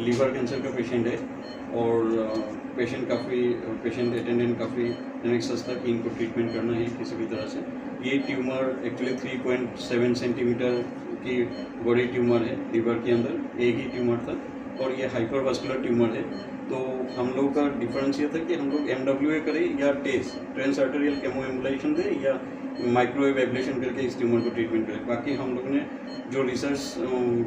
Liver cancer का patient है और पेशेंट अटेंडेंट काफ़ी एनेक्सस था कि इनको ट्रीटमेंट करना है किसी भी तरह से। ये ट्यूमर एक्चुअली 3.7 सेंटीमीटर की बड़ी ट्यूमर है लीवर के अंदर, एक ही ट्यूमर था और ये हाइपरवास्कुलर ट्यूमर है। तो हम लोग का डिफरेंस ये था कि हम लोग MWA करें या test trans arterial chemo embolization दें या माइक्रोवेव एब्लेशन करके इस ट्यूमर को ट्रीटमेंट करें। बाकी हम लोगों ने जो रिसर्च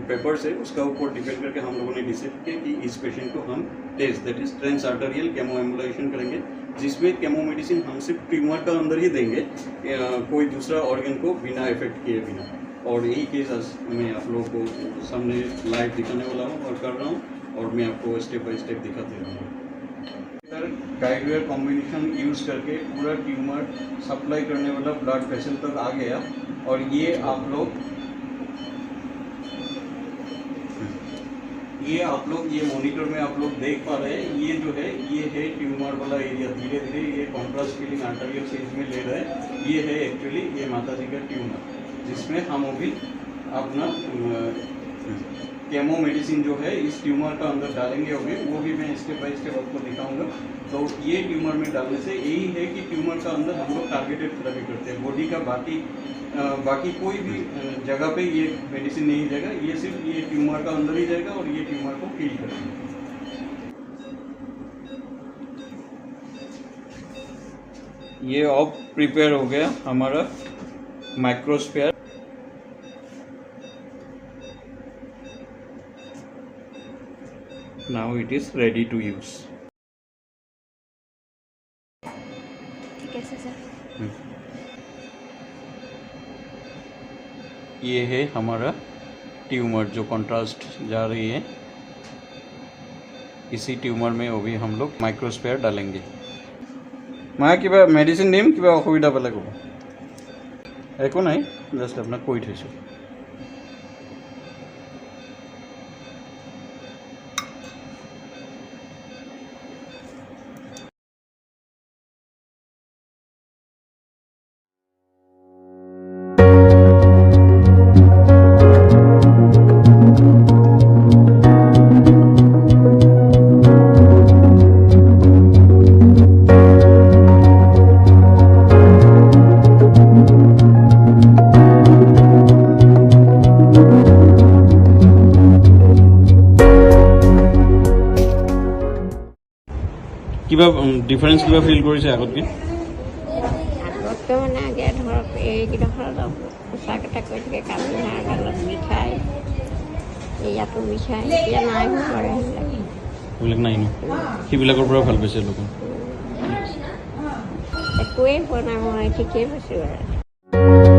पेपर्स है उसका ऊपर डिपेंड करके हम लोगों ने डिसाइड किया कि इस पेशेंट को हम test that is trans arterial chemo embolisation करेंगे, जिसमें केमो मेडिसिन हम सिर्फ ट्यूमर का अंदर ही देंगे, कोई दूसरा ऑर्गन को बिना इफेक्ट किए बिना। और यही केस मैं आप लोगों को सामने लाइव दिखाने वाला हूँ और कर रहा हूँ और मैं आपको स्टेप बाय स्टेप दिखाते रहूँगा। गाइडवेयर कॉम्बिनेशन यूज़ करके पूरा ट्यूमर सप्लाई करने वाला ब्लड वेसल तक आ गया और ये आप लोग ये मॉनिटर में आप लोग देख पा रहे हैं, ये जो है ये है ट्यूमर वाला एरिया। धीरे धीरे ये कॉन्ट्रास्ट फीलिंग आर्टेरियल स्टेज में ले रहा है। ये है एक्चुअली ये माता जी का ट्यूमर, जिसमें हम अभी अपना केमो मेडिसिन जो है इस ट्यूमर का अंदर डालेंगे अभी, वो भी मैं स्टेप बाय स्टेप आपको दिखाऊंगा। तो ये ट्यूमर में डालने से यही है कि ट्यूमर का अंदर हम लोग टारगेटेड थेरेपी करते हैं। बॉडी का बाकी कोई भी जगह पे ये मेडिसिन नहीं जाएगा, ये सिर्फ ये ट्यूमर का अंदर ही जाएगा और ये ट्यूमर को किल करेगा। ये अब प्रिपेयर हो गया हमारा microsphere. Now it is ready to use. ठीक है सर। ये है हमारा ट्यूमर जो कॉन्ट्रास्ट जा रही है, इसी ट्यूमर में अभी हम लोग माइक्रोस्फीयर डालेंगे। मैं क्या मेडिसिन दिम क्या असुविधा पाले कब एको ना जस्ट अपना কৈ थैसो। কিবা ডিফারেন্স কিবা ফিল কৰিছে আগতকে? আগতকে মানে আগে ধৰক এইকেইডোখৰ সঁচাকৈ কৈ থাকে কালি হাড়ডালত বিষাই, ইয়াতো বিষাই, এতিয়া নাই হোৱা কৰে সেইবিলাক নাই ন? সেইবিলাকৰ পৰা ভাল পাইছে লোকে? একোৱেই হোৱা নাই, মই ঠিকেই পাইছোঁ বাৰু।